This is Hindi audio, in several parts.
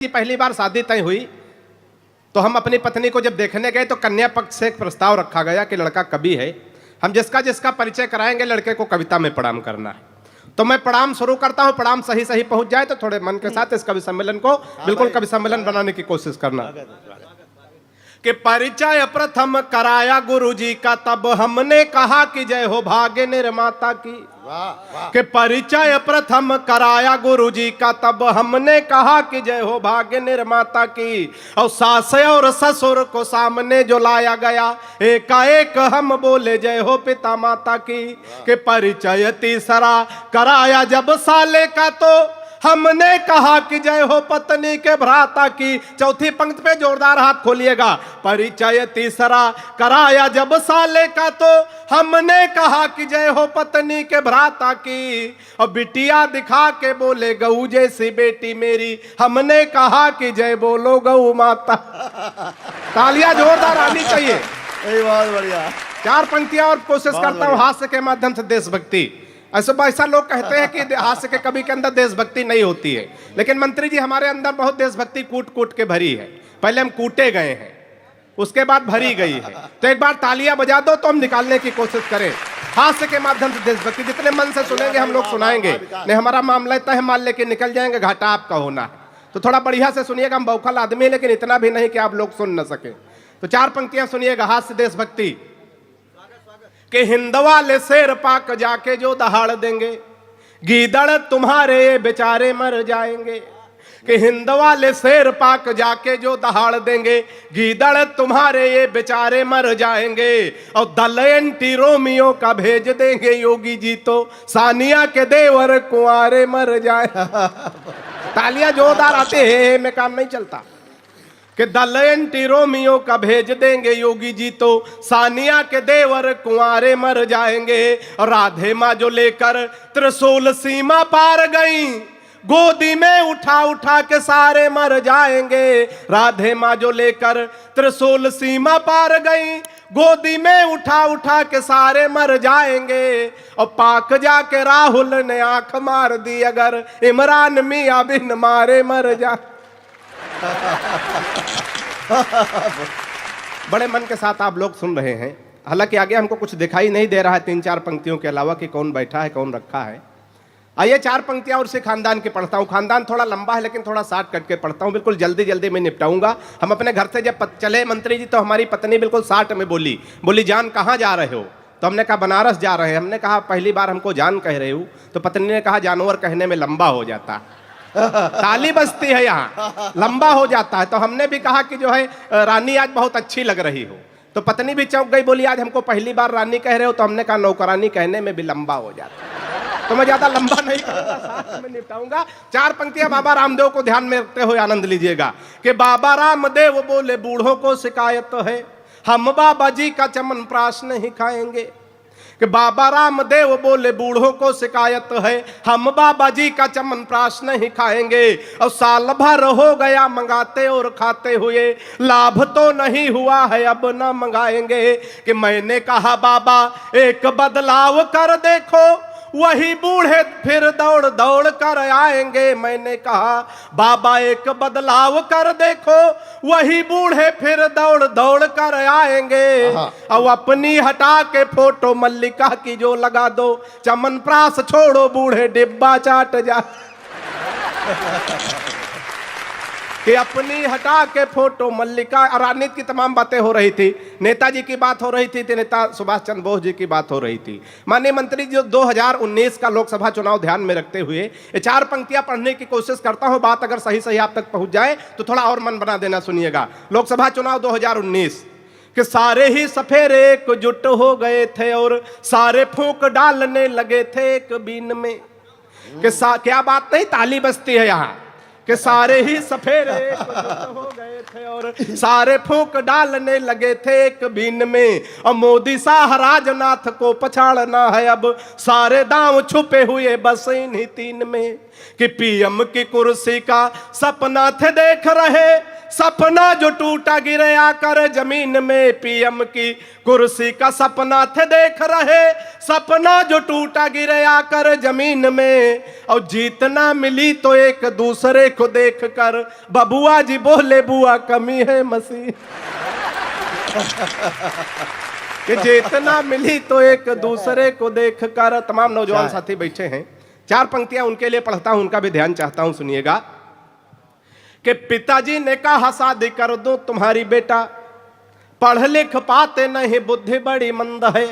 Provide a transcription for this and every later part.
की पहली बार शादी तय हुई तो हम अपनी पत्नी को जब देखने गए तो कन्या पक्ष से एक प्रस्ताव रखा गया कि लड़का कवि है, हम जिसका जिसका परिचय कराएंगे लड़के को कविता में प्रणाम करना है। तो मैं प्रणाम शुरू करता हूं, प्रणाम सही सही पहुंच जाए तो थोड़े मन के साथ इस कवि सम्मेलन को बिल्कुल कवि सम्मेलन बनाने की कोशिश करना। कि परिचय प्रथम कराया गुरुजी का, तब हमने कहा कि जय हो भाग्य निर्माता की। कि परिचय प्रथम कराया गुरुजी का, तब हमने कहा कि जय हो भाग्य निर्माता की। और सास और ससुर को सामने जो लाया गया, एकाएक हम बोले जय हो पिता माता की। कि परिचय तीसरा कराया जब साले का, तो हमने कहा कि जय हो पत्नी के भ्राता की। चौथी पंक्ति पे जोरदार हाथ खोलिएगा। परिचय तीसरा कराया जब साले का, तो हमने कहा कि जय हो पत्नी के भ्राता की। और बिटिया दिखा के बोले गऊ जैसी बेटी मेरी, हमने कहा कि जय बोलो गऊ माता। तालियां जोरदार आनी चाहिए। बहुत बढ़िया। चार पंक्तियां और कोशिश करता हूं हास्य के माध्यम से देशभक्ति। ऐसा लोग कहते हैं कि हास्य के कवि के अंदर देशभक्ति नहीं होती है, लेकिन मंत्री जी हमारे अंदर बहुत देशभक्ति कूट कूट के भरी है। पहले हम कूटे गए हैं, उसके बाद भरी गई है। तो एक बार तालियां बजा दो तो हम निकालने की कोशिश करें हास्य के माध्यम से देशभक्ति। जितने मन से सुनेंगे हम लोग सुनाएंगे, नहीं हमारा मामला तय है, मान लेके निकल जाएंगे, घाटा आपका होना है। तो थोड़ा बढ़िया से सुनिएगा, हम बौखल आदमी है लेकिन इतना भी नहीं कि आप लोग सुन न सके। तो चार पंक्तियां सुनिएगा हास्य देशभक्ति। कि हिंदवाले शेर पाक जाके जो दहाड़ देंगे, गीदड़ तुम्हारे बेचारे मर जाएंगे। कि हिंदवाले शेर पाक जाके जो दहाड़ देंगे, गीदड़ तुम्हारे ये बेचारे मर जाएंगे। और दल एंटी रोमियो का भेज देंगे योगी जी, तो सानिया के देवर कुंवारे मर जाए। तालियां जोरदार आते हैं में काम नहीं चलता। कि दल एंटी रोमियो का भेज देंगे योगी जी, तो सानिया के देवर कुंवारे मर जाएंगे। और राधे माँ जो लेकर त्रिशूल सीमा पार गई, गोदी में उठा उठा के सारे मर जाएंगे। राधे माँ जो लेकर त्रिशूल सीमा पार गई, गोदी में उठा उठा के सारे मर जाएंगे। और पाक जाके राहुल ने आंख मार दी, अगर इमरान मियां बिन मारे मर जा। बड़े मन के साथ आप लोग सुन रहे हैं। हालांकि आगे हमको कुछ दिखाई नहीं दे रहा है तीन चार पंक्तियों के अलावा कि कौन बैठा है कौन रखा है। आइए चार पंक्तियां और से खानदान के पढ़ता हूं। खानदान थोड़ा लंबा है लेकिन थोड़ा शार्ट कट के पढ़ता हूं, बिल्कुल जल्दी जल्दी में निपटाऊंगा। हम अपने घर से जब चले मंत्री जी, तो हमारी पत्नी बिल्कुल शार्ट में बोली जान कहाँ जा रहे हो? तो हमने कहा बनारस जा रहे हैं। हमने कहा पहली बार हमको जान कह रहे हो? तो पत्नी ने कहा जानवर कहने में लंबा हो जाता है। ताली बजती है यहाँ, लंबा हो जाता है। तो हमने भी कहा कि जो है रानी आज बहुत अच्छी लग रही हो। तो पत्नी भी चौंक गई, बोली आज हमको पहली बार रानी कह रहे हो? तो हमने कहा नौकरानी कहने में भी लंबा हो जाता है। तो मैं ज्यादा लंबा नहीं करूंगा, साथ में निपटाऊंगा। चार पंक्तियां बाबा रामदेव को ध्यान में रखते हुए आनंद लीजिएगा। कि बाबा रामदेव बोले बूढ़ों को शिकायत है, हम बाबा जी का चमन प्राश नहीं खाएंगे। कि बाबा रामदेव बोले बूढ़ों को शिकायत है, हम बाबा जी का चमन प्राश नहीं खाएंगे। और साल भर हो गया मंगाते और खाते हुए, लाभ तो नहीं हुआ है अब न मंगाएंगे। कि मैंने कहा बाबा एक बदलाव कर देखो, वही बूढ़े फिर दौड़ दौड़ कर आएंगे। मैंने कहा बाबा एक बदलाव कर देखो, वही बूढ़े फिर दौड़ दौड़ कर आएंगे। और अपनी हटा के फोटो मल्लिका की जो लगा दो, चमन प्रास छोड़ो बूढ़े डिब्बा चाट जा। कि अपनी हटा के फोटो मल्लिका। राजनीति की तमाम बातें हो रही थी, नेताजी की बात हो रही थी, नेता सुभाष चंद्र बोस जी की बात हो रही थी। माननीय मंत्री जी 2019 का लोकसभा चुनाव ध्यान में रखते हुए ये चार पंक्तियां पढ़ने की कोशिश करता हूं। बात अगर सही सही आप तक पहुंच जाए तो थोड़ा और मन बना देना। सुनिएगा लोकसभा चुनाव 2019। कि सारे ही सफेरे एकजुट हो गए थे और सारे फूंक डालने लगे थे एक बीन में। कि क्या बात नहीं, ताली बजती है यहाँ। कि सारे ही सफेरे एकजुट हो गए थे और सारे फूंक डालने लगे थे एक बीन में। और मोदी शाह राजनाथ को पछाड़ना है अब, सारे दांव छुपे हुए बस इन्हीं तीन में। कि पीएम की कुर्सी का सपना थे देख रहे, सपना जो टूटा गिरे आकर जमीन में, पीएम की कुर्सी का सपना थे देख रहे, सपना जो टूटा गिरे आकर जमीन में, और जीतना मिली तो एक दूसरे को देख कर, बबुआ जी बोले बुआ कमी है मसीह। कि जितना मिली तो एक दूसरे को देख कर। तमाम नौजवान साथी बैठे हैं, चार पंक्तियां उनके लिए पढ़ता हूं, उनका भी ध्यान चाहता हूं, सुनिएगा। कि पिताजी ने कहा शादी कर दो तुम्हारी बेटा, पढ़ लिख पाते नहीं बुद्धि बड़ी मंद है।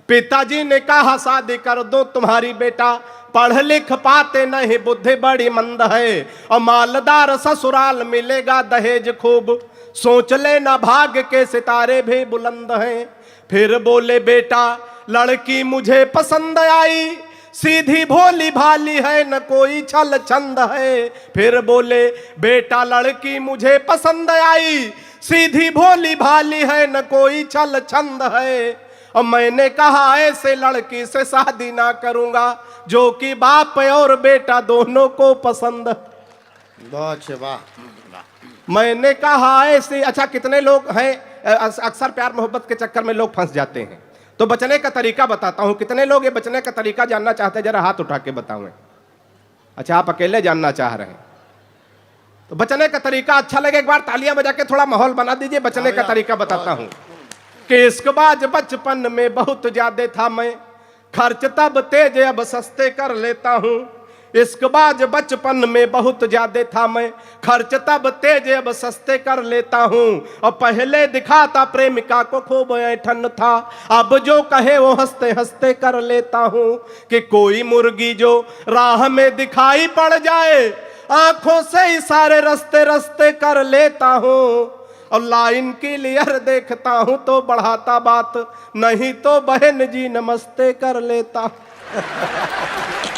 पिताजी ने कहा शादी कर दो तुम्हारी बेटा, पढ़ लिख पाते नहीं बुद्धि बड़ी मंद है। और मालदार ससुराल मिलेगा दहेज खूब, सोच लेना भाग्य के सितारे भी बुलंद हैं। फिर बोले बेटा लड़की मुझे पसंद आई, सीधी भोली भाली है न कोई छल छंद है। फिर बोले बेटा लड़की मुझे पसंद आई, सीधी भोली भाली है न कोई छल छंद है। और मैंने कहा ऐसे लड़की से शादी ना करूंगा, जो कि बाप और बेटा दोनों को पसंद। बहुत वाह। मैंने कहा ऐसे। अच्छा, कितने लोग हैं अक्सर प्यार मोहब्बत के चक्कर में लोग फंस जाते हैं, तो बचने का तरीका बताता हूं। कितने लोग ये बचने का तरीका जानना चाहते हैं, जरा हाथ उठा के बताऊं। अच्छा, आप अकेले जानना चाह रहे हैं, तो बचने का तरीका अच्छा लगे एक बार तालियां बजा के थोड़ा माहौल बना दीजिए। बचने का तरीका बताता हूं कि इश्कबाज बचपन में बहुत ज्यादा था मैं, खर्च तब तेज अब सस्ते कर लेता हूं। इश्कबाज बचपन में बहुत ज्यादा था मैं, खर्च तब तेज अब सस्ते कर लेता हूं। और पहले दिखाता प्रेमिका को खूब ऐठन था, अब जो कहे वो हंसते हंसते कर लेता हूं। कि कोई मुर्गी जो राह में दिखाई पड़ जाए, आंखों से इशारे रस्ते रस्ते कर लेता हूं। और लाइन क्लियर देखता हूं तो बढ़ाता बात, नहीं तो बहन जी नमस्ते कर लेता।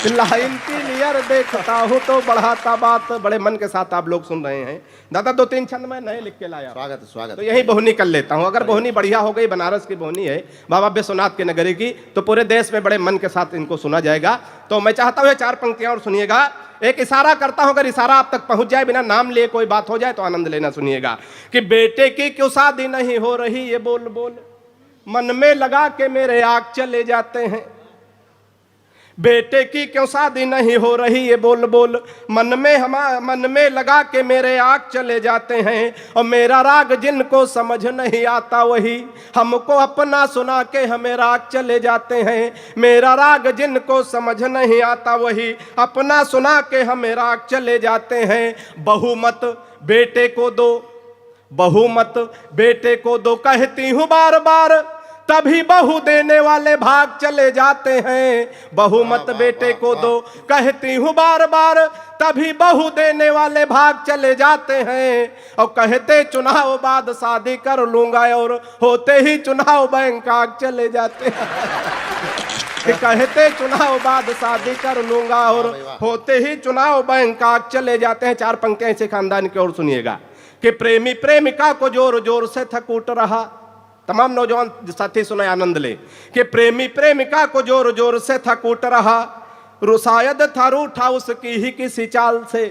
लाइन क्लियर देखता हूं तो बढ़ाता बात। बड़े मन के साथ आप लोग सुन रहे हैं। दादा 2-3 छंद में नए लिख के लाया। स्वागत स्वागत। तो यही बोहनी कर लेता हूं। अगर बोहनी बढ़िया हो गई, बनारस की बोहनी है बाबा विश्वनाथ के नगरी की, तो पूरे देश में बड़े मन के साथ इनको सुना जाएगा। तो मैं चाहता हूं 4 पंक्तियां और सुनिएगा। एक इशारा करता हूं, अगर इशारा आप तक पहुंच जाए, बिना नाम लिए कोई बात हो जाए तो आनंद लेना। सुनिएगा कि बेटे की क्यों शादी नहीं हो रही, ये बोल बोल मन में लगा के मेरे आग चले जाते हैं। बेटे की क्यों शादी नहीं हो रही, ये बोल बोल मन में लगा के मेरे आग चले जाते हैं। और मेरा राग जिनको समझ नहीं आता, वही हमको अपना सुना के हमें राग चले जाते हैं। मेरा राग जिनको समझ नहीं आता, वही अपना सुना के हमें राग चले जाते हैं। बहुमत बेटे को दो, बहुमत बेटे को दो, कहती हूँ बार बार, तभी बहू देने वाले भाग चले जाते हैं। बहुमत बेटे को दो, कहती हूँ बार बार, तभी बहू देने वाले भाग चले जाते हैं। और कहते चुनाव बाद शादी कर लूंगा, और होते ही चुनाव बैंक आग चले जाते हैं। कहते चुनाव बाद शादी कर लूंगा, और होते ही चुनाव बैंक आग चले जाते हैं। 4 पंक्तियां ऐसे खानदान की ओर सुनिएगा। कि प्रेमी प्रेमिका को जोर जोर से थकूट रहा। तमाम नौजवान साथी सुने, आनंद ले। कि प्रेमी प्रेमिका को जोर जोर से थकूट रहा, शायद था रूठा उसकी ही किसी चाल से।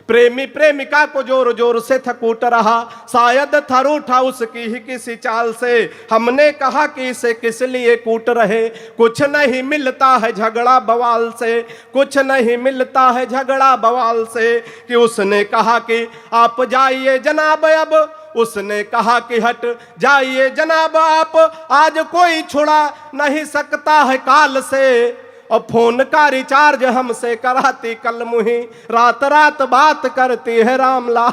प्रेमी प्रेमिका को जोर जोर से थकूट रहा, शायद था रूठा उसकी ही किसी चाल से। हमने कहा कि इसे किस लिए कूट रहे, कुछ नहीं मिलता है झगड़ा बवाल से, कुछ नहीं मिलता है झगड़ा बवाल से। कि उसने कहा कि आप जाइए जनाब, अब उसने कहा कि हट जाइए जनाब आप, आज कोई छुड़ा नहीं सकता है काल से। और फोन का रिचार्ज हमसे कराती कल मुही, रात रात बात करती है रामलाल।